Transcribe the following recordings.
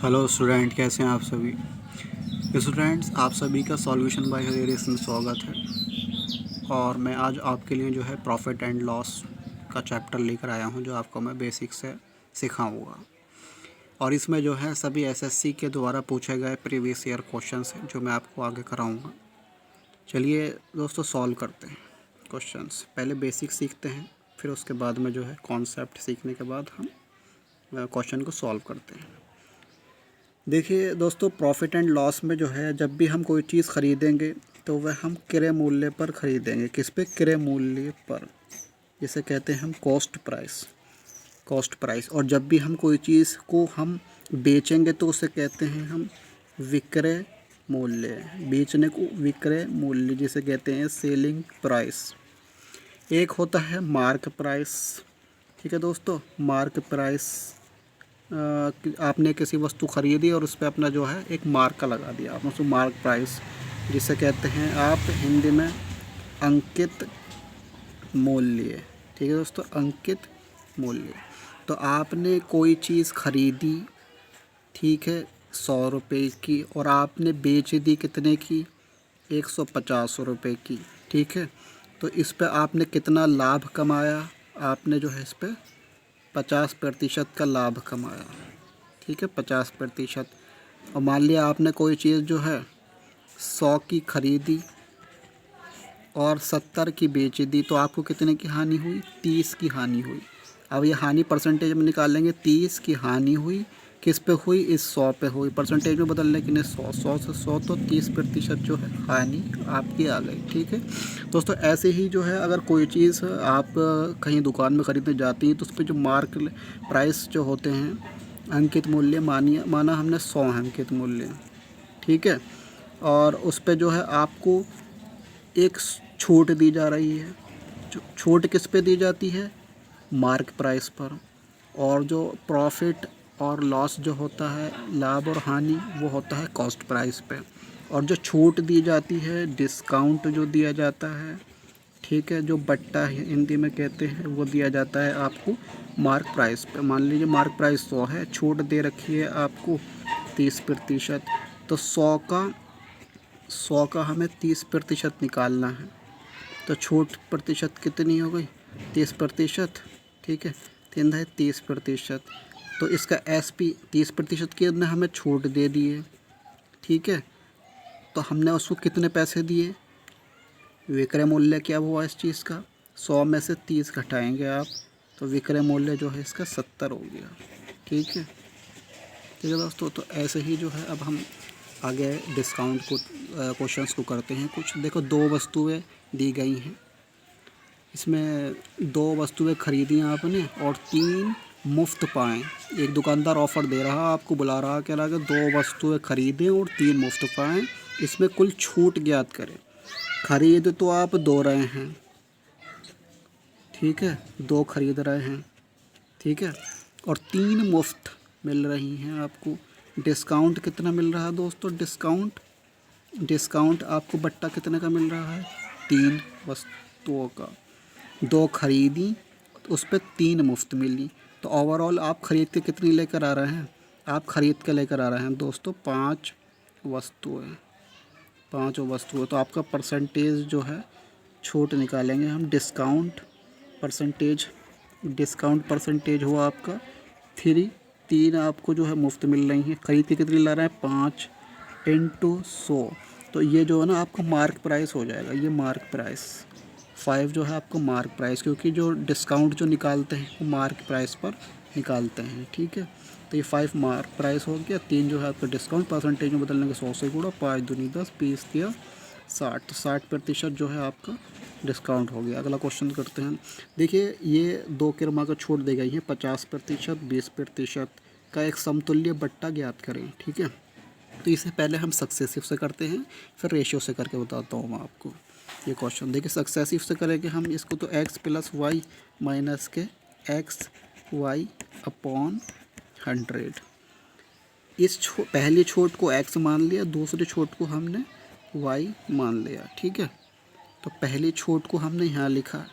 Hello student, कैसे हैं आप सभी। स्टूडेंट्स, आप सभी का सॉल्यूशन बाय हरेरेस में स्वागत है। और मैं आज आपके लिए जो है प्रॉफिट एंड लॉस का चैप्टर लेकर आया हूं, जो आपको मैं बेसिक से सिखाऊंगा। और इसमें जो है सभी एसएससी के द्वारा पूछे गए प्रीवियस ईयर क्वेश्चंस हैं, जो मैं आपको आगे कराऊंगा। चलिए दोस्तों, सॉल्व करते हैं क्वेश्चंस। पहले बेसिक सीखते हैं, फिर उसके बाद में जो है कॉन्सेप्ट सीखने के बाद हम क्वेश्चन को सॉल्व करते हैं। देखिए दोस्तों, प्रॉफिट एंड लॉस में जो है, जब भी हम कोई चीज़ ख़रीदेंगे तो वह हम क्रय मूल्य पर ख़रीदेंगे। किस पे? क्रय मूल्य पर, जिसे कहते हैं हम कॉस्ट प्राइस। और जब भी हम कोई चीज़ को हम बेचेंगे तो उसे कहते हैं हम विक्रय मूल्य। बेचने को विक्रय मूल्य जिसे कहते हैं सेलिंग प्राइस। एक होता है मार्क प्राइस। ठीक है दोस्तों, मार्क प्राइस, आपने किसी वस्तु ख़रीदी और उस पर अपना जो है एक मार्का लगा दिया, आपने उसको मार्क प्राइस, जिसे कहते हैं आप हिंदी में अंकित मूल्य। ठीक है दोस्तों, अंकित मूल्य। तो आपने कोई चीज़ ख़रीदी, ठीक है, 100 रुपये की, और आपने बेच दी कितने की? 150 रुपये की। ठीक है, तो इस पर आपने कितना लाभ कमाया? आपने जो है इस पर 50% का लाभ कमाया। ठीक है, 50%। और मान लिया आपने कोई चीज़ जो है 100 की ख़रीदी और 70 की बेच दी, तो आपको कितने की हानि हुई? 30 की हानि हुई। अब ये हानि परसेंटेज में निकालेंगे। 30 की हानि हुई, किस पे हुई? इस 100 पे हुई। परसेंटेज में बदलने के लिए 100 से 100, तो 30% जो है हानि आपकी आ गई। ठीक है दोस्तों, ऐसे ही जो है, अगर कोई चीज़ आप कहीं दुकान में ख़रीदने जाती हैं तो उस पर जो मार्क प्राइस जो होते हैं, अंकित मूल्य, माना हमने 100 अंकित मूल्य, ठीक है, और उस पे जो है आपको एक छूट दी जा रही है। छूट किस पे दी जाती है? मार्क प्राइस पर। और जो प्रॉफिट और लॉस जो होता है, लाभ और हानि, वो होता है कॉस्ट प्राइस पे। और जो छूट दी जाती है, डिस्काउंट जो दिया जाता है, ठीक है, जो बट्टा हिंदी में कहते हैं, वो दिया जाता है आपको मार्क प्राइस पे। मान लीजिए मार्क प्राइस 100 है, छूट दे रखी है आपको 30%, तो 100 का हमें 30% निकालना है। तो छूट प्रतिशत कितनी हो गई? 30%। ठीक है, 3 है 30%। तो इसका SP 30% के अंदर हमें छूट दे दी है। ठीक है, तो हमने उसको कितने पैसे दिए? विक्रय मूल्य क्या हुआ इस चीज़ का? 100 में से 30 घटाएंगे आप, तो विक्रय मूल्य जो है इसका 70 हो गया। ठीक है, ठीक है दोस्तों, तो ऐसे ही जो है अब हम आगे डिस्काउंट को क्वेश्चंस को करते हैं। कुछ देखो, 2 वस्तुएं दी गई हैं, इसमें 2 वस्तुएं खरीदी आपने और 3 मुफ्त पाएँ। एक दुकानदार ऑफ़र दे रहा, आपको बुला रहा, कह रहा कि 2 वस्तुएं खरीदें और 3 मुफ्त पाएँ, इसमें कुल छूट ज्ञात करें। खरीद तो आप 2 रहे हैं, ठीक है, 2 खरीद रहे हैं, ठीक है, और 3 मुफ्त मिल रही हैं आपको। डिस्काउंट कितना मिल रहा है दोस्तों? डिस्काउंट आपको बट्टा कितने का मिल रहा है? 3 वस्तुओं का। 2 खरीदी तो उस पर 3 मुफ्त मिली। तो ओवरऑल आप खरीद के कितनी लेकर आ रहे हैं? आप खरीद के लेकर आ रहे हैं दोस्तों 5 वस्तुएं। 5 वस्तुएं, तो आपका परसेंटेज जो है, छूट निकालेंगे हम। डिस्काउंट परसेंटेज हुआ आपका 3 आपको जो है मुफ्त मिल रही हैं। खरीद के कितनी ला रहे हैं? 5 × 100, तो ये जो है ना आपका मार्क प्राइस हो जाएगा। ये मार्क प्राइस 5 जो है आपको मार्क प्राइस, क्योंकि जो डिस्काउंट जो निकालते हैं वो मार्क प्राइस पर निकालते हैं। ठीक है, तो ये 5 मार्क प्राइस हो गया। 3 जो है आपका डिस्काउंट, परसेंटेज में बदलने के 100 से गुणा, 5 दूनी 10, 20 दिया 60, तो 60% जो है आपका डिस्काउंट हो गया। अगला क्वेश्चन करते हैं। देखिए, ये 2 किरमा का छूट दी गई है, 50%, 20% का एक समतुल्य बट्टा ज्ञात करें। ठीक है, तो इसे पहले हम सक्सेसिव से करते हैं, फिर रेशियो से करके बताता हूँ मैं आपको। ये क्वेश्चन देखिए, सक्सेसिव से करेंगे हम इसको, तो x + y माइनस के XY अपॉन 100। इस पहली छूट को x मान लिया, दूसरी छूट को हमने y मान लिया। ठीक है, तो पहली छूट को हमने यहाँ लिखा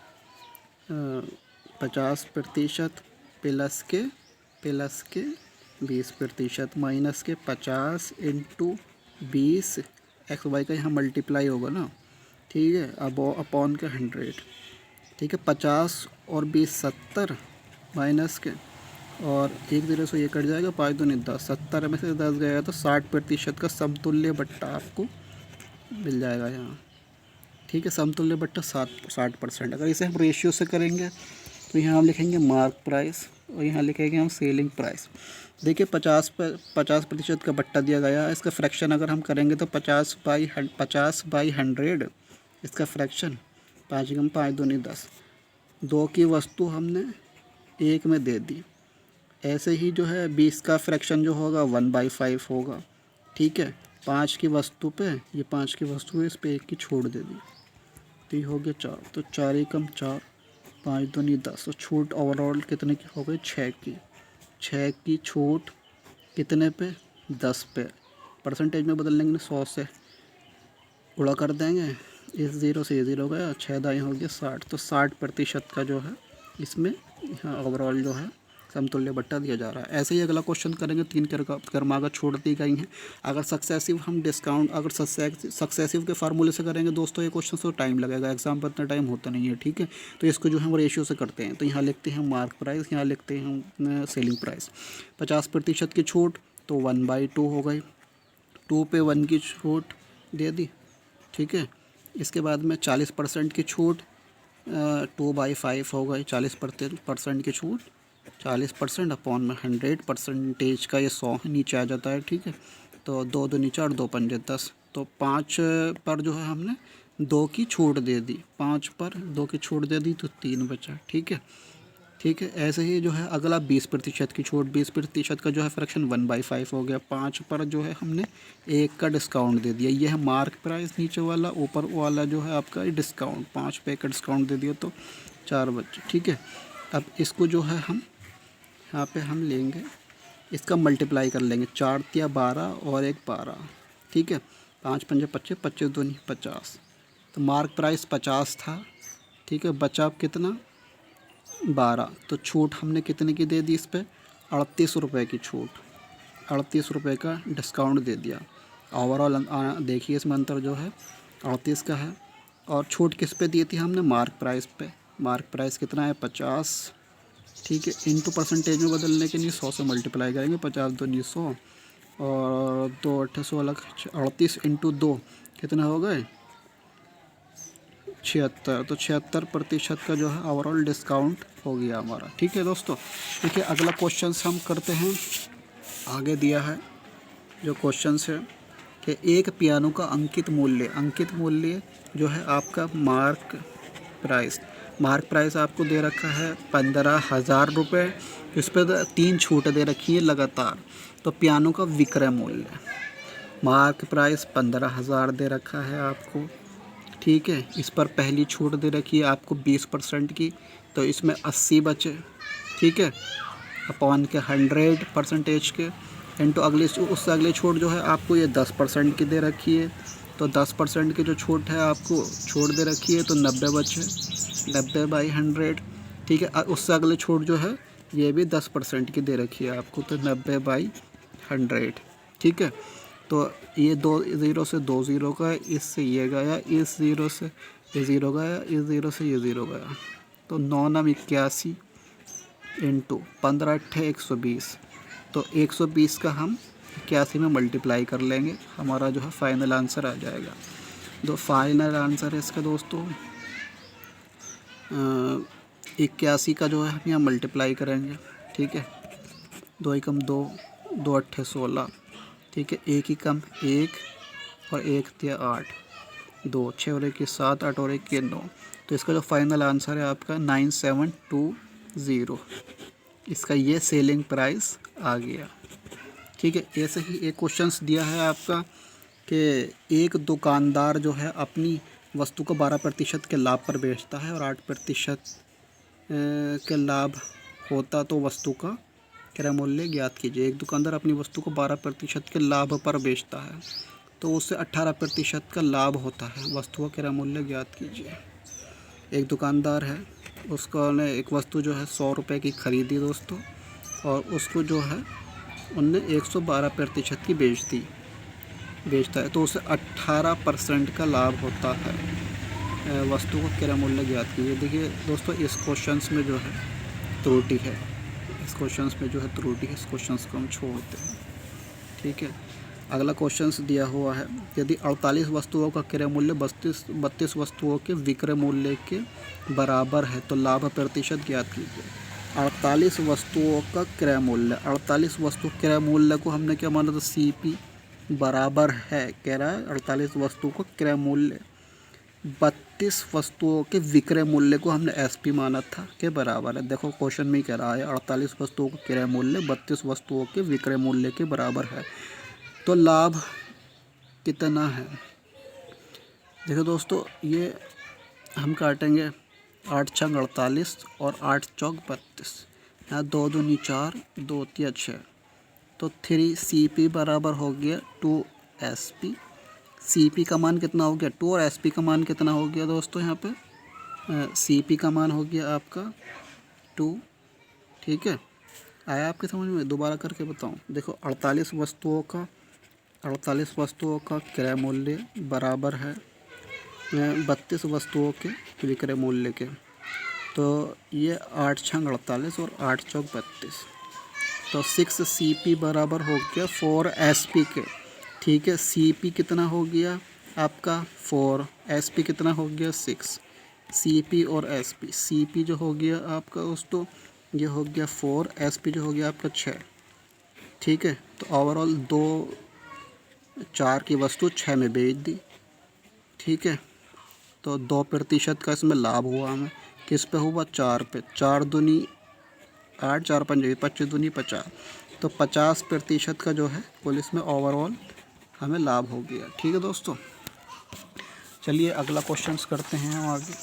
50% प्लस के 20% माइनस के 50 इंटू 20 एक्स वाई का यहाँ मल्टीप्लाई होगा ना, ठीक है, अब अपॉन के 100, ठीक है। 50 और 20 70 माइनस के, और 1 0 से ये कट जाएगा, 5 दूनी 10, 70 में से 10 गया तो 60% का समतुल्य बट्टा आपको मिल जाएगा यहाँ, ठीक है। समतुल्य बट्टा 60%। अगर इसे हम रेशियो से करेंगे तो यहाँ हम लिखेंगे मार्क प्राइस और यहाँ लिखेंगे हम सेलिंग प्राइस। देखिए 50% का बट्टा दिया गया है, इसका फ्रैक्शन अगर हम करेंगे तो 50/100 इसका फ्रैक्शन, 5 कम 5 दूनी 10, 2 की वस्तु हमने 1 में दे दी। ऐसे ही जो है 20 का फ्रैक्शन जो होगा 1/5 होगा, ठीक है। 5 की वस्तु पे, ये 5 की वस्तु है, इस पे 1 की छोड़ दे दी तो ये हो गया 4, तो 4 एकम 4, 5 दूनी 10, तो छूट ओवरऑल कितने की हो गई, 6 की। 6 की छूट कितने पे, 10 पे। परसेंटेज में बदल लेंगे, 100 से गुणा कर देंगे, इस 0 से ये 0 गया, 6 दाएँ हो गया 60, तो 60% का जो है इसमें यहाँ ओवरऑल जो है समतुल्य बट्टा दिया जा रहा है। ऐसे ही अगला क्वेश्चन करेंगे, 3 क्रमागत छोड़ दी गई हैं। अगर सक्सेसिव हम डिस्काउंट, अगर सक्सेसिव के फार्मूले से करेंगे दोस्तों ये क्वेश्चन तो टाइम लगेगा, एग्जाम पर इतना टाइम होता नहीं है, ठीक है। तो इसको जो है हम रेशियो से करते हैं, तो यहाँ लिखते हैं मार्क प्राइस, यहाँ लिखते हैं हम सेलिंग प्राइस। 50% की छूट तो 1/2 हो गई, 2 पे 1 की छूट दे दी, ठीक है। इसके बाद में 40% की छूट 2/5 हो गई, 40% की छूट, 40% अपॉन में 100% का ये 100 नीचे आ जाता है, ठीक है। तो 2 दूनी 4, 2 पंजे 10, तो 5 पर जो है हमने 2 की छूट दे दी, 5 पर 2 की छूट दे दी तो 3 बचा, ठीक है, ठीक है। ऐसे ही जो है अगला 20% की छूट, 20% का जो है फ्रैक्शन 1/5 हो गया, 5 पर जो है हमने 1 का डिस्काउंट दे दिया, ये है मार्क प्राइस नीचे वाला, ऊपर वाला जो है आपका डिस्काउंट, 5 पे का डिस्काउंट दे दिया तो 4 बचे, ठीक है। अब इसको जो है हम यहाँ पे हम लेंगे, इसका मल्टीप्लाई कर लेंगे, 4 तिया 12 और 1 12, ठीक है। 5 पंजे 25, 25 दूनी 50, तो मार्क प्राइस 50 था, ठीक है। बचा कितना, 12, तो छूट हमने कितने की दे दी इस पर, 38 रुपये की छूट, 38 रुपये का डिस्काउंट दे दिया। ओवरऑल देखिए इसमें अंतर जो है 38 का है, और छूट किस पे दी थी हमने, मार्क प्राइस पे। मार्क प्राइस कितना है, 50, ठीक है। इनटू परसेंटेज में बदलने के लिए 100 से मल्टीप्लाई करेंगे, 50 दूनी 100 और 2 8 16, 38 इंटू 2 कितने हो गए, 76, तो 76% का जो है ओवरऑल डिस्काउंट हो गया हमारा, ठीक है दोस्तों। देखिए अगला क्वेश्चन हम करते हैं, आगे दिया है जो क्वेश्चन है कि एक पियानो का अंकित मूल्य जो है आपका मार्क प्राइस आपको दे रखा है 15,000 रुपये, इस पर 3 छूट दे रखी है लगातार। तो पियानो का विक्रय मूल्य, मार्क प्राइस 15,000 दे रखा है आपको, ठीक है। इस पर पहली छूट दे रखी है आपको 20% की, तो इसमें 80 बचे, ठीक है, अपॉन के 100% के, इंटू उससे अगली छूट जो है आपको ये 10% की दे रखी है, तो 10% की जो छूट है आपको छूट दे रखी है तो 90 बचे, 90/100, ठीक है। उससे अगली छूट जो है ये भी 10% की दे रखी है आपको, तो 90/100, ठीक है। तो ये 2 0 से 2 0 का, इससे ये गया, इस 0 से ये 0 गया, इस 0 से ये 0 गया, तो 9 9 81 इंटू 15 8 120, तो 120 का हम 81 में मल्टीप्लाई कर लेंगे, हमारा जो है फाइनल आंसर आ जाएगा। तो फाइनल आंसर है इसका दोस्तों 81 का जो है हम यहाँ मल्टीप्लाई करेंगे, ठीक है। 2 एकम 2, 2 8 16, ठीक है। 1 एकम 1 और 1 तिया 8, 2 6 और 1 7, 8 और 1 9, तो इसका जो फाइनल आंसर है आपका 9720, इसका ये सेलिंग प्राइस आ गया, ठीक है। ऐसे ही एक क्वेश्चंस दिया है आपका कि एक दुकानदार जो है अपनी वस्तु को 12% के लाभ पर बेचता है और 8% के लाभ होता तो वस्तु का क्रय मूल्य ज्ञात कीजिए। एक दुकानदार अपनी वस्तु को 12% के लाभ पर बेचता है तो उससे 18% का लाभ होता है, वस्तु का क्रय मूल्य ज्ञात कीजिए। एक दुकानदार है, उसको ने एक वस्तु जो है 100 रुपये की ख़रीदी दोस्तों, और उसको जो है उनने 112% की बेचता है तो उसे 18% का लाभ होता है। वस्तु का क्रय मूल्य ज्ञात कीजिए। देखिए दोस्तों, इस क्वेश्चंस में जो है त्रुटि है, इस क्वेश्चंस को हम छोड़ते हैं। ठीक है, अगला क्वेश्चंस दिया हुआ है, यदि 48 वस्तुओं का क्रय मूल्य 32 वस्तुओं के विक्रय मूल्य के बराबर है तो लाभ प्रतिशत ज्ञात कीजिए। 48 वस्तुओं का क्रय मूल्य, 48 वस्तु क्रय मूल्य को हमने क्या माना था, CP बराबर है, कह रहा है 48 वस्तु का क्रय मूल्य 32 वस्तुओं के विक्रय मूल्य को हमने SP माना था के बराबर है। देखो क्वेश्चन में ही कह रहा है 48 वस्तुओं का क्रय मूल्य 32 वस्तुओं के विक्रय मूल्य के बराबर है, तो लाभ कितना है। देखो दोस्तों, ये हम काटेंगे 8 छंग 48 और 8 चौक 32, यहाँ 2 दूनी 4, 2 तिया 6, तो 3 CP बराबर हो गया 2 SP। CP का मान कितना हो गया 2 और SP का मान कितना हो गया दोस्तों, यहाँ पे CP का मान हो गया आपका 2। ठीक है, आया आपके समझ में, दोबारा करके बताऊँ। देखो 48 वस्तुओं का क्रय मूल्य बराबर है 32 वस्तुओं के विक्रय मूल्य के, तो ये 8 छंग 48 और 8 चौक 32, तो 6 CP बराबर हो गया 4 SP के। ठीक है, CP कितना हो गया आपका 4, SP कितना हो गया 6, CP और SP, CP जो हो गया आपका दोस्तों ये हो गया 4, SP जो हो गया आपका 6। ठीक है, तो ओवरऑल 4 की वस्तु 6 में बेच दी। ठीक है, तो 2% का इसमें लाभ हुआ हमें, किस पे हुआ 4 पे, 4 दूनी 8, 4 पंजे 25 दूनी 50, तो 50% का जो है कुल इसमें ओवरऑल हमें लाभ हो गया। ठीक है दोस्तों, चलिए अगला क्वेश्चंस करते हैं हम आगे।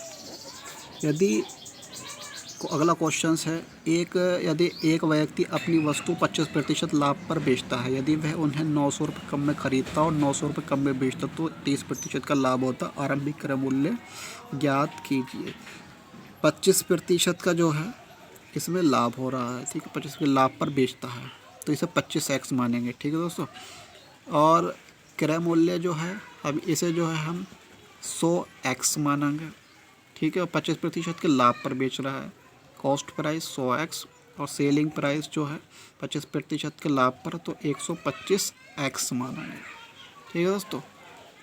अगला क्वेश्चंस है, यदि एक व्यक्ति अपनी वस्तु 25% लाभ पर बेचता है, यदि वह उन्हें 900 रुपये कम में खरीदता और 900 रुपये कम में बेचता तो 30% का लाभ होता। आरंभिक क्रय मूल्य ज्ञात कीजिए। 25% का जो है इसमें लाभ हो रहा है। ठीक है, 25 के लाभ पर बेचता है तो इसे 25x मानेंगे। ठीक है दोस्तों, और क्रय मूल्य जो है अब इसे जो है हम 100x मानेंगे। ठीक है, और 25% के लाभ पर बेच रहा है, कॉस्ट प्राइस 100x और सेलिंग प्राइस जो है 25% के लाभ पर तो 125x मानेंगे। ठीक है दोस्तों,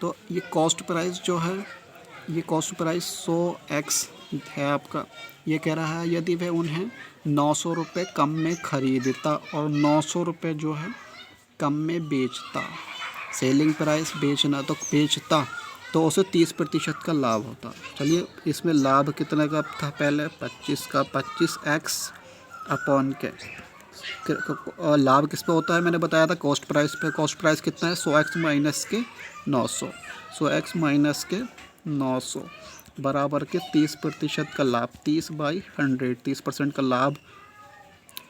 तो ये कॉस्ट प्राइस जो है, ये कॉस्ट प्राइस 100x है आपका। ये कह रहा है यदि वह उन्हें 900 रुपये कम में ख़रीदता और 900 रुपये जो है कम में बेचता, सेलिंग प्राइस बेचना तो बेचता, तो उसे 30% का लाभ होता। चलिए इसमें लाभ कितने का था, पहले 25 का 25x अपॉन के, लाभ किस पे होता है मैंने बताया था कॉस्ट प्राइस पे। कॉस्ट प्राइस कितना है 100x माइनस के 900, 100x माइनस के 900 बराबर के 30% का लाभ, 30/100, 30% का लाभ,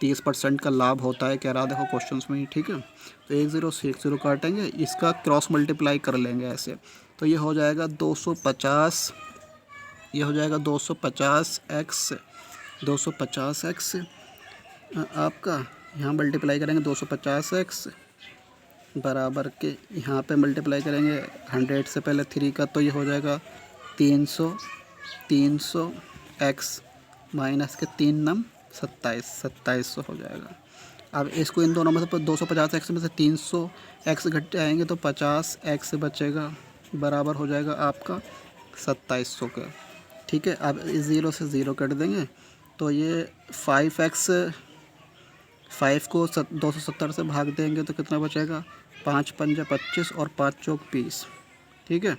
30% का लाभ होता है कह रहा देखो क्वेश्चंस में ही। ठीक है, तो 1 0 से 1 0 काटेंगे, इसका क्रॉस मल्टीप्लाई कर लेंगे ऐसे, तो ये हो जाएगा 250, ये हो जाएगा 250x, 250x आपका यहाँ मल्टीप्लाई करेंगे 250x बराबर के यहाँ पे मल्टीप्लाई करेंगे 100 से पहले 3 का, तो ये हो जाएगा 300x माइनस के 3 नम 2700 हो जाएगा। अब इसको इन दोनों में से 250x में से 300x घट जाएंगे तो 50x बचेगा, बराबर हो जाएगा आपका 2700 का। ठीक है, अब 0 से 0 कट देंगे तो ये 5x, 5 को 270 से भाग देंगे तो कितना बचेगा, 5 पंजा 25 और 5 चौक 20। ठीक है,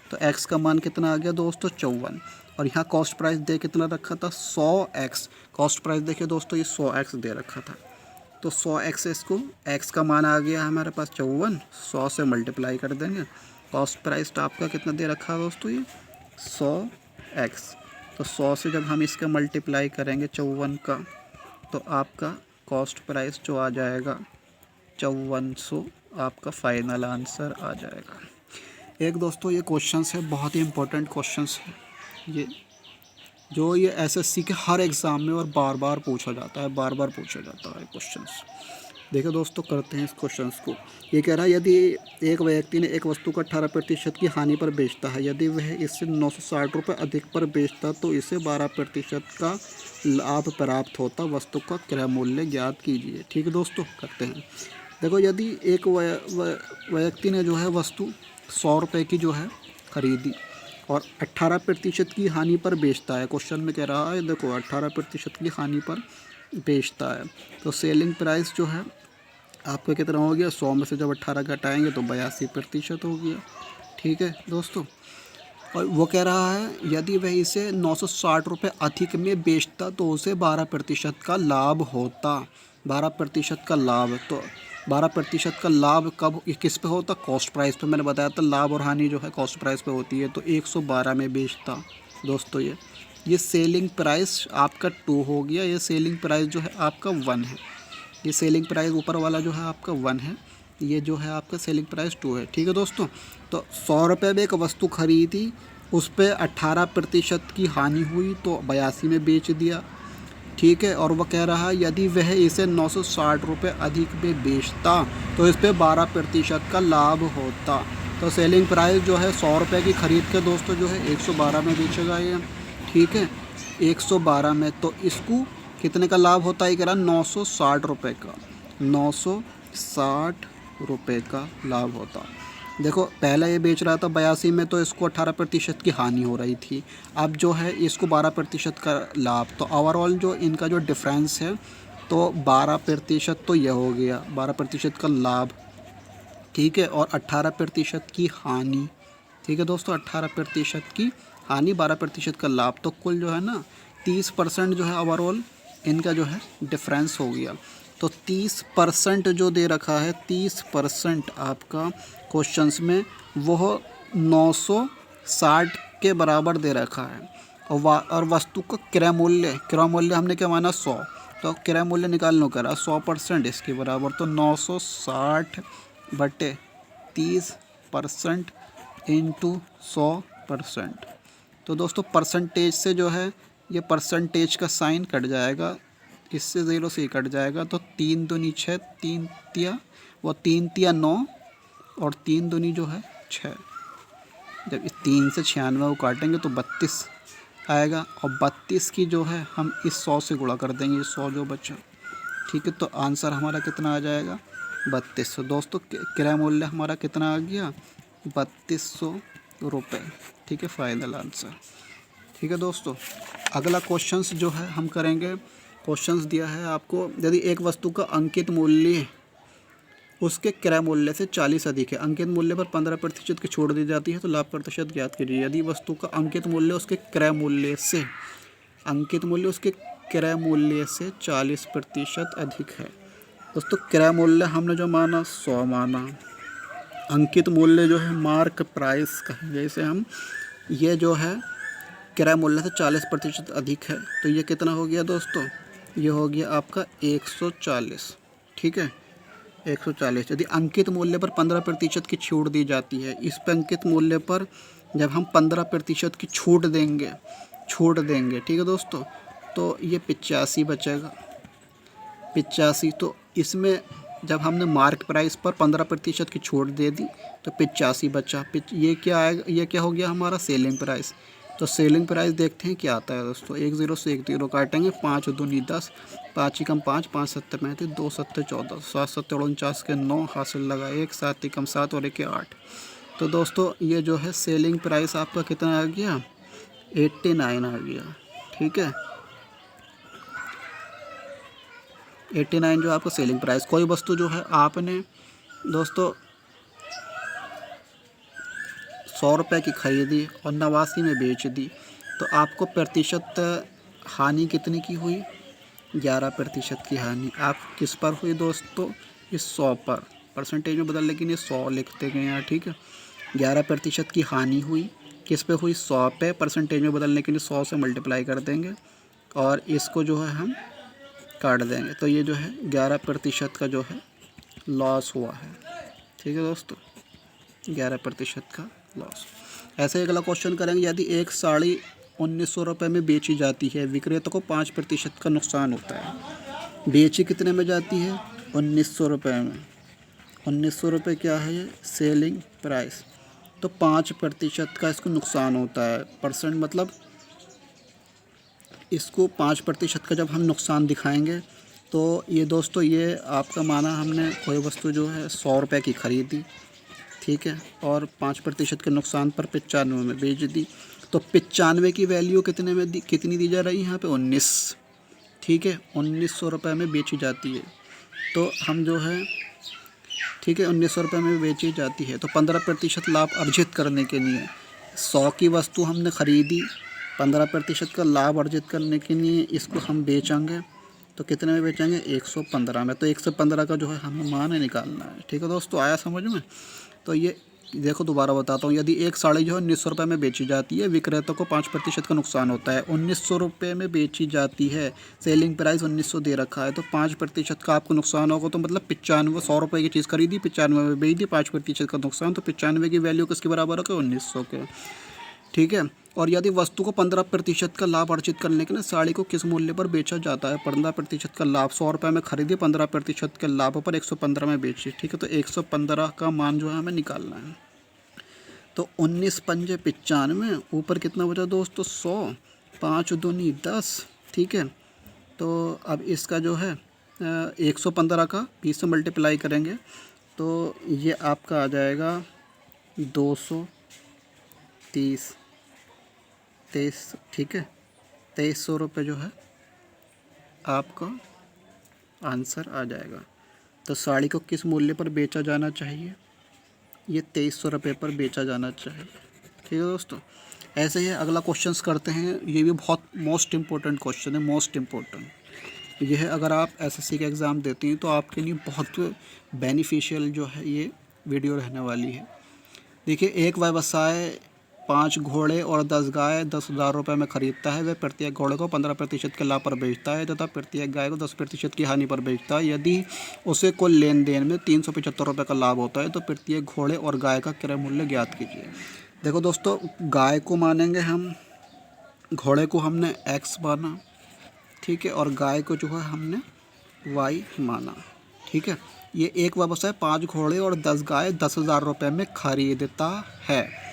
तो x का मान कितना आ गया दोस्तों 54, और यहाँ कॉस्ट प्राइस दे कितना रखा था 100x, कॉस्ट प्राइस देखिए दोस्तों ये 100x दे रखा था, तो 100x इसको x का मान आ गया हमारे पास 54, 100 से मल्टीप्लाई कर देंगे। कॉस्ट प्राइस तो आपका कितना दे रखा है दोस्तों ये 100x, तो 100 से जब हम इसका मल्टीप्लाई करेंगे 54 का तो आपका कॉस्ट प्राइस जो आ जाएगा 5400 आपका फाइनल आंसर आ जाएगा। एक दोस्तों ये क्वेश्चंस है, बहुत ही इम्पोर्टेंट क्वेश्चंस है ये, जो ये SSC के हर एग्ज़ाम में और बार बार पूछा जाता है, बार बार पूछा जाता है क्वेश्चंस। देखो दोस्तों, करते हैं इस क्वेश्चंस को। ये कह रहा है यदि एक व्यक्ति ने एक वस्तु को 18% की हानि पर बेचता है, यदि वह इसे 960 रुपये अधिक पर बेचता तो इसे 12% का लाभ प्राप्त होता। वस्तु का क्रय मूल्य ज्ञात कीजिए। ठीक है दोस्तों, करते हैं। देखो, यदि एक व्यक्ति ने जो है वस्तु 100 रुपये की जो है खरीदी और 18% की हानि पर बेचता है। क्वेश्चन में कह रहा है देखो 18% की हानि पर बेचता है, तो सेलिंग प्राइस जो है आपका कितना हो गया, 100 में से जब 18 घटाएंगे तो 82% हो गया। ठीक है दोस्तों, और वो कह रहा है यदि वह इसे 960 रुपये अधिक में बेचता तो उसे 12% का लाभ होता। 12% का लाभ, तो 12% का लाभ कब किस पे होता, कॉस्ट प्राइस पे। मैंने बताया था लाभ और हानि जो है कॉस्ट प्राइस पे होती है, तो 112 में बेचता दोस्तों। ये सेलिंग प्राइस आपका 2 हो गया, ये सेलिंग प्राइस जो है आपका 1 है। ये सेलिंग प्राइस ऊपर वाला जो है आपका 1 है, ये जो है आपका सेलिंग प्राइस 2 है। ठीक है दोस्तों, तो 100 रुपये में एक वस्तु खरीदी, उस पर 18% की हानि हुई तो 82 में बेच दिया। ठीक है, और वह कह रहा है यदि वह इसे 960 रुपये अधिक में बेचता तो इस पर 12% का लाभ होता। तो सेलिंग प्राइस जो है 100 रुपये की खरीद के दोस्तों जो है 112 में बेचेगा ये। ठीक है, 112 में, तो इसको कितने का लाभ होता है, कह रहा 960 रुपये का, 960 रुपये का लाभ होता। देखो, पहले ये बेच रहा था 82 में, तो इसको 18% की हानि हो रही थी। अब जो है इसको 12% का लाभ, तो ओवरऑल जो इनका जो डिफरेंस है तो 12% तो यह हो गया, 12% का लाभ। ठीक है, और 18% की हानि। ठीक है दोस्तों, 18% की हानि, 12% का लाभ, तो कुल जो है ना 30% जो है ओवरऑल इनका जो है डिफरेंस हो गया। तो 30% जो दे रखा है, 30% आपका क्वेश्चंस में वो 960 के बराबर दे रखा है। और वस्तु का क्रय मूल्य हमने क्या माना, 100, तो क्रय मूल्य निकालने करा 100% इसके बराबर, तो 960 बटे 30% इंटू 100%। तो दोस्तों परसेंटेज से जो है ये परसेंटेज का साइन कट जाएगा, इससे 0 से ही कट जाएगा, तो 3 दूनी 6, 3 तिया वो 3 तिया 9 और 3 दूनी जो है 6। जब इस 3 से 96 को काटेंगे तो 32 आएगा, और 32 की जो है हम इस 100 से गुणा कर देंगे, ये 100 जो बचा। ठीक है, तो आंसर हमारा कितना आ जाएगा, 3200। दोस्तों क्रय मूल्य हमारा कितना आ गया, 3200 रुपये। ठीक है, फाइनल आंसर। ठीक है दोस्तों, अगला क्वेश्चंस जो है हम करेंगे। क्वेश्चंस दिया है आपको, यदि एक वस्तु का अंकित मूल्य उसके क्रय मूल्य से 40 अधिक है, अंकित मूल्य पर 15% की छूट दी जाती है, तो लाभ प्रतिशत ज्ञात कीजिए। यदि वस्तु का अंकित मूल्य उसके क्रय मूल्य से 40% अधिक है। दोस्तों क्रय मूल्य हमने जो माना 100 माना, अंकित मूल्य जो है मार्क प्राइस कहेंगे इसे हम, ये जो है क्रय मूल्य से 40% अधिक है, तो ये कितना हो गया दोस्तों, ये हो गया आपका 140। ठीक है, 140। यदि अंकित मूल्य पर 15% की छूट दी जाती है, इस पर अंकित मूल्य पर जब हम 15% की छूट देंगे, ठीक है दोस्तों, तो ये 85 बचेगा, 85। तो इसमें जब हमने मार्क प्राइस पर 15% की छूट दे दी तो 85 बचा। ये क्या आएगा, ये क्या हो गया हमारा सेलिंग प्राइस। तो सेलिंग प्राइस देखते हैं क्या आता है दोस्तों। 10 से 1 0 काटेंगे, 5 दूनी 10, 5 एकम 5, 5 7 35, 2 7 14, 7 7 49 के 9 हासिल लगा, 1 7 एकम 7 और 1 8। तो दोस्तों ये जो है सेलिंग प्राइस आपका कितना आ गया, 89 आ गया। ठीक है, 89 जो आपका सेलिंग प्राइस। कोई वस्तु जो है आपने दोस्तों 100 रुपये की खरीदी और 89 में बेच दी, तो आपको प्रतिशत हानि कितने की हुई, 11% की हानि आप किस पर हुई दोस्तों, इस 100 पर। परसेंटेज में बदल, लेकिन ये 100 लिखते गए यहाँ। ठीक है, 11% की हानि हुई, किस पे हुई, 100 पे। परसेंटेज में बदलने के लिए 100 से मल्टीप्लाई कर देंगे और इसको जो है हम काट देंगे, तो ये जो है 11% का जो है लॉस हुआ है। ठीक है दोस्तों, 11% का लॉस। ऐसे ही अगला क्वेश्चन करेंगे। यदि एक साड़ी 1900 रुपये में बेची जाती है, विक्रेता को 5% का नुकसान होता है। बेची कितने में जाती है, ₹1900 में। ₹1900 क्या है ये? Selling price. तो 5% का इसको नुकसान होता है। परसेंट मतलब इसको 5% का जब हम नुकसान दिखाएंगे तो ये दोस्तों, ये आपका माना हमने कोई वस्तु जो है ₹100 की ख़रीदी, ठीक है, और 5% के नुकसान पर 95 में बेच दी। तो 95 की वैल्यू कितनी दी जा रही है यहाँ पे? 19, ठीक है, ₹1900 में बेची जाती है। तो हम जो है, ठीक है, ₹1900 में बेची जाती है। तो 15% लाभ अर्जित करने के लिए 100 की वस्तु हमने ख़रीदी, 15% का लाभ अर्जित करने के लिए इसको हम बेचेंगे। तो कितने में बेचेंगे? 115 में। तो 115 का जो है हमें मान निकालना है, ठीक है दोस्तों, आया समझ में? तो ये देखो, दोबारा बताता हूँ। यदि एक साड़ी जो है ₹1900 में बेची जाती है, विक्रेता को 5% का नुकसान होता है। ₹1900 में बेची जाती है, सेलिंग प्राइस 1900 दे रखा है, तो 5% का आपको नुकसान होगा। तो मतलब 95, ₹100 की चीज़ खरीदी, 95 में बेच दी, 5% का नुकसान। तो 95 की वैल्यू किसके बराबर होगा? 1900 के, ठीक है। और यदि वस्तु को 15% का लाभ अर्जित करने के लिए साड़ी को किस मूल्य पर बेचा जाता है? 15% का लाभ, ₹100 में खरीदी, 15% के लाभ पर 115 में बेची, ठीक है। तो 115 का मान जो है हमें निकालना है। तो 19 पंजे 95, ऊपर कितना बचा दोस्तों? 100, 5 दूनी 10, ठीक है। तो अब इसका जो है 115 का 20 से मल्टीप्लाई करेंगे तो ये आपका आ जाएगा 230, 23, ठीक है, ₹2300 जो है आपका आंसर आ जाएगा। तो साड़ी को किस मूल्य पर बेचा जाना चाहिए? ये ₹2300 पर बेचा जाना चाहिए, ठीक है दोस्तों। ऐसे ही अगला क्वेश्चंस करते हैं। ये भी बहुत मोस्ट इम्पोर्टेंट क्वेश्चन है, मोस्ट इम्पोर्टेंट। ये है, अगर आप एसएससी का एग्ज़ाम देती हैं तो आपके लिए बहुत बेनिफिशियल जो है ये वीडियो रहने वाली है। देखिए, एक व्यवसाय 5 घोड़े और 10 गाय ₹10,000 में ख़रीदता है। वह प्रत्येक घोड़े को 15% के लाभ पर बेचता है तथा प्रत्येक गाय को 10% की हानि पर बेचता है। यदि उसे कुल लेन देन में ₹375 का लाभ होता है तो प्रत्येक घोड़े और गाय का क्रय मूल्य ज्ञात कीजिए। देखो दोस्तों, गाय को मानेंगे हम, घोड़े को हमने X माना, ठीक है, और गाय को जो है हमने Y माना, ठीक है। ये एक व्यवसाय 5 घोड़े और 10 गाय ₹10,000 में खरीदता है।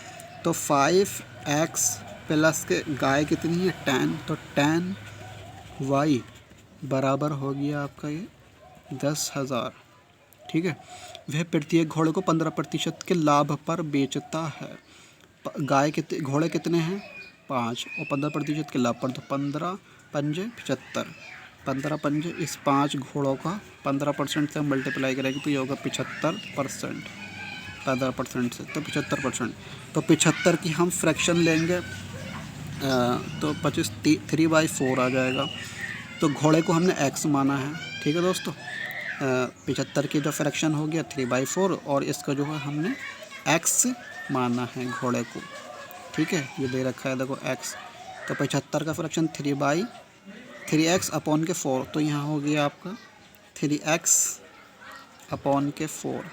तो 5x प्लस के गाय कितनी है? 10, तो 10y बराबर हो गया आपका ये 10,000, ठीक है। वह प्रत्येक घोड़े को 15% के लाभ पर बेचता है। घोड़े कितने हैं? 5, और 15% के लाभ पर, तो 15 पंजे 75, 15 पंजे इस 5 घोड़ों का 15% से मल्टीप्लाई करेंगे तो ये होगा 75%, 15% से तो 75%। तो 75 की हम फ्रैक्शन लेंगे तो 3/4 आ जाएगा। तो घोड़े को हमने x माना है, ठीक है दोस्तों। 75 की जो फ्रैक्शन हो गया 3/4, और इसका जो है हमने x माना है घोड़े को, ठीक है। ये दे रखा है देखो x। तो 75 का फ्रैक्शन 3x अपॉन के 4, तो यहाँ हो गया आपका 3x अपॉन के 4।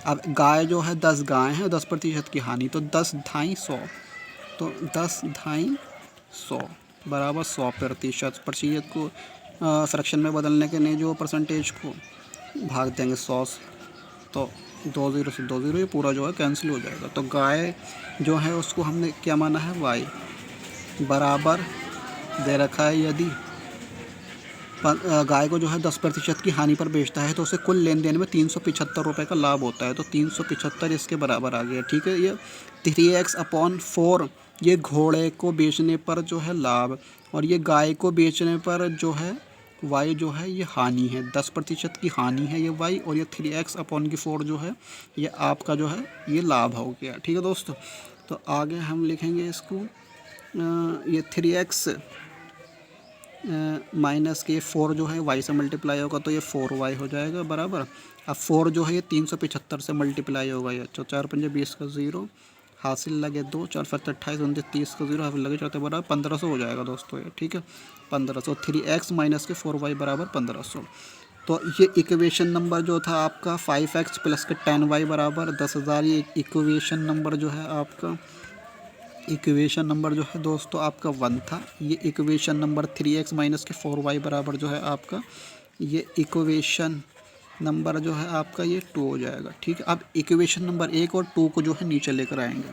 अब गाय जो है 10 गाय हैं, 10% की हानि, तो 10 ढाई 100, तो 10 ढाई 100 बराबर 100%। को फ्रैक्शन में बदलने के लिए जो परसेंटेज को भाग देंगे 100 से, तो 2 0 से 2 0, ये पूरा जो है कैंसिल हो जाएगा। तो गाय जो है उसको हमने क्या माना है? Y बराबर दे रखा है। यदि गाय को जो है 10% की हानि पर बेचता है तो उसे कुल लेन देन में ₹375 का लाभ होता है। तो 375 इसके बराबर आ गया, ठीक है। ये 3x अपॉन 4 ये घोड़े को बेचने पर जो है लाभ, और ये गाय को बेचने पर जो है y जो है ये हानि है, 10% की हानि है ये y, और ये 3x अपॉन की 4 जो है ये आपका जो है ये लाभ हो गया, ठीक है दोस्तों। तो आगे हम लिखेंगे इसको, ये 3x माइनस के 4 जो है y से मल्टीप्लाई होगा तो ये 4y हो जाएगा बराबर। अब 4 जो है ये 375 से मल्टीप्लाई होगा, ये 4 पंजे 20 का 0, हासिल लगे 2, 4 5 28 29 30 का 0, हासिल लगे 4 बराबर 1500 हो जाएगा दोस्तों ये, ठीक है। 1500, 3x माइनस के 4y बराबर 1500। तो ये इक्वेशन नंबर जो था आपका 5x प्लस के 10y बराबर 10,000, ये इक्वेशन नंबर जो है आपका, इक्वेशन नंबर जो है दोस्तों आपका 1 था। ये इक्वेशन नंबर 3x माइनस के 4y बराबर जो है आपका, ये इक्वेशन नंबर जो है आपका ये 2 हो जाएगा। ठीक है, अब इक्वेशन नंबर 1 और 2 को जो है नीचे लेकर आएंगे।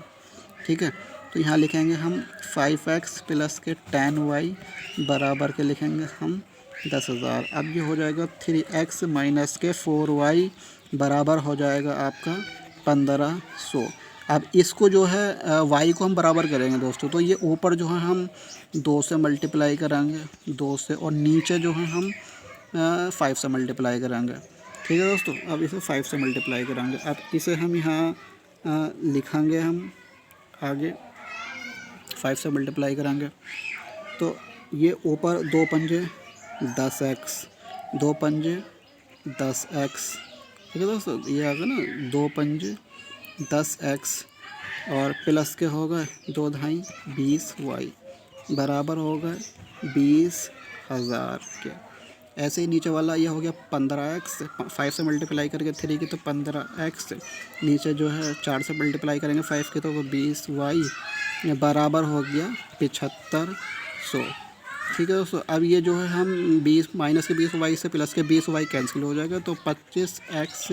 ठीक है, तो यहाँ लिखेंगे हम 5x प्लस के 10y बराबर के लिखेंगे हम 10,000। अब ये हो जाएगा 3x माइनस के 4y बराबर हो जाएगा आपका 1500। अब इसको जो है y को हम बराबर करेंगे दोस्तों, तो ये ऊपर जो है हम 2 से मल्टीप्लाई करेंगे, 2 से, और नीचे जो है हम 5 से मल्टीप्लाई करेंगे। ठीक है दोस्तों, अब इसे 5 से मल्टीप्लाई करेंगे। अब इसे हम यहाँ लिखेंगे हम आगे 5 से मल्टीप्लाई करेंगे, तो ये ऊपर 2 पंजे 10x, 2 पंजे 10x। ठीक है दोस्तों, ये आ गया ना 2 पंजे 10x, और प्लस के हो गए 2 ढाई 20y बराबर हो गए 20,000 के। ऐसे ही नीचे वाला ये हो गया 15x, 5 से मल्टीप्लाई करके 3 की तो 15x, नीचे जो है 4 से मल्टीप्लाई करेंगे 5 की तो वो 20y बराबर हो गया 7500। ठीक है दोस्तों, अब ये जो है हम 20 माइनस के 20y से प्लस के 20y कैंसिल हो जाएगा, तो 25x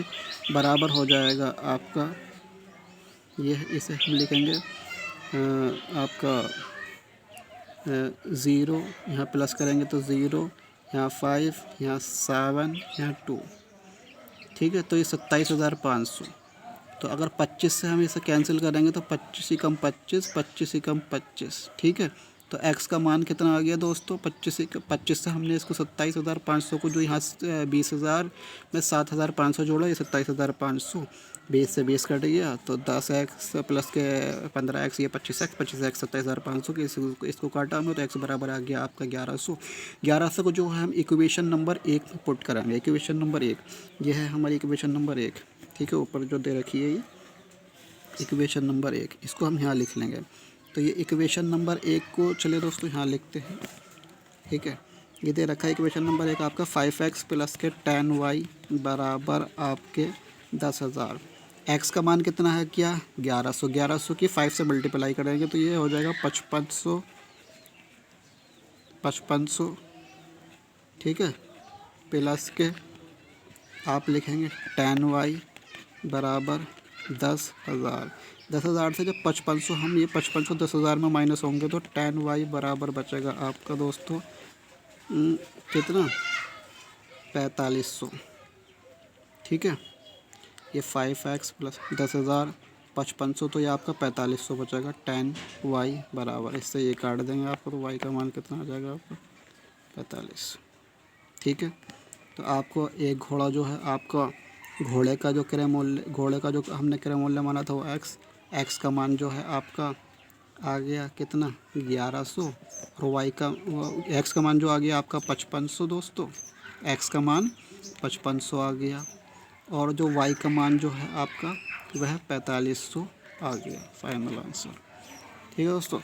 बराबर हो जाएगा आपका, ये इसे हम लिखेंगे आपका 0, यहाँ प्लस करेंगे तो 0, यहाँ 5, यहाँ 7, यहाँ 2। ठीक है, तो ये 27,500। तो अगर 25 से हम इसे कैंसिल करेंगे तो 25 ही कम 25, 25 ही कम 25। ठीक है, तो x का मान कितना आ गया दोस्तों, 25 से हमने इसको 27,500 को जो यहाँ 20,000 में 7,500 जोड़ा, ये 27,500, 20 से 20 कट गया तो 10x प्लस के 15x, ये 25x, 25x 27,500 के, इसको काटा हमने तो x बराबर आ गया आपका 1100। 1100 को जो है हम इक्वेशन नंबर 1 में पुट करेंगे। इक्वेशन नंबर 1 ये है हमारी इक्वेशन नंबर 1। ठीक है, ऊपर जो दे रखी है ये इक्वेशन नंबर 1, इसको हम यहाँ लिख लेंगे। तो ये इक्वेशन नंबर 1 को चलिए दोस्तों यहाँ लिखते हैं। ठीक है, ये दे रखा है इक्वेशन नंबर 1 आपका 5x प्लस के 10y बराबर आपके 10,000। x का मान कितना है क्या 1100, 1100 की 5 से मल्टीप्लाई करेंगे तो ये हो जाएगा 5500, 5500। ठीक है, प्लस के आप लिखेंगे 10y बराबर 10,000। 10,000 से जब 5500, हम ये 5500 10,000 में माइनस होंगे तो 10y बराबर बचेगा आपका दोस्तों कितना 4500। ठीक है, ये 5x प्लस 10,000 5500, तो ये आपका 4500 बचेगा। 10y बराबर, इससे ये काट देंगे आपको तो y का मान कितना आ जाएगा आपका 45। ठीक है, तो आपको एक घोड़ा जो है आपका घोड़े का जो क्रय मूल्य, घोड़े का जो हमने क्रय मूल्य माना था वो x का मान जो है आपका आ गया कितना 1100, और y का x का मान जो आ गया आपका 5500 दोस्तों, x का मान 5500 आ गया, और जो y का मान जो है आपका वह 4500 आ गया, फाइनल आंसर। ठीक है दोस्तों।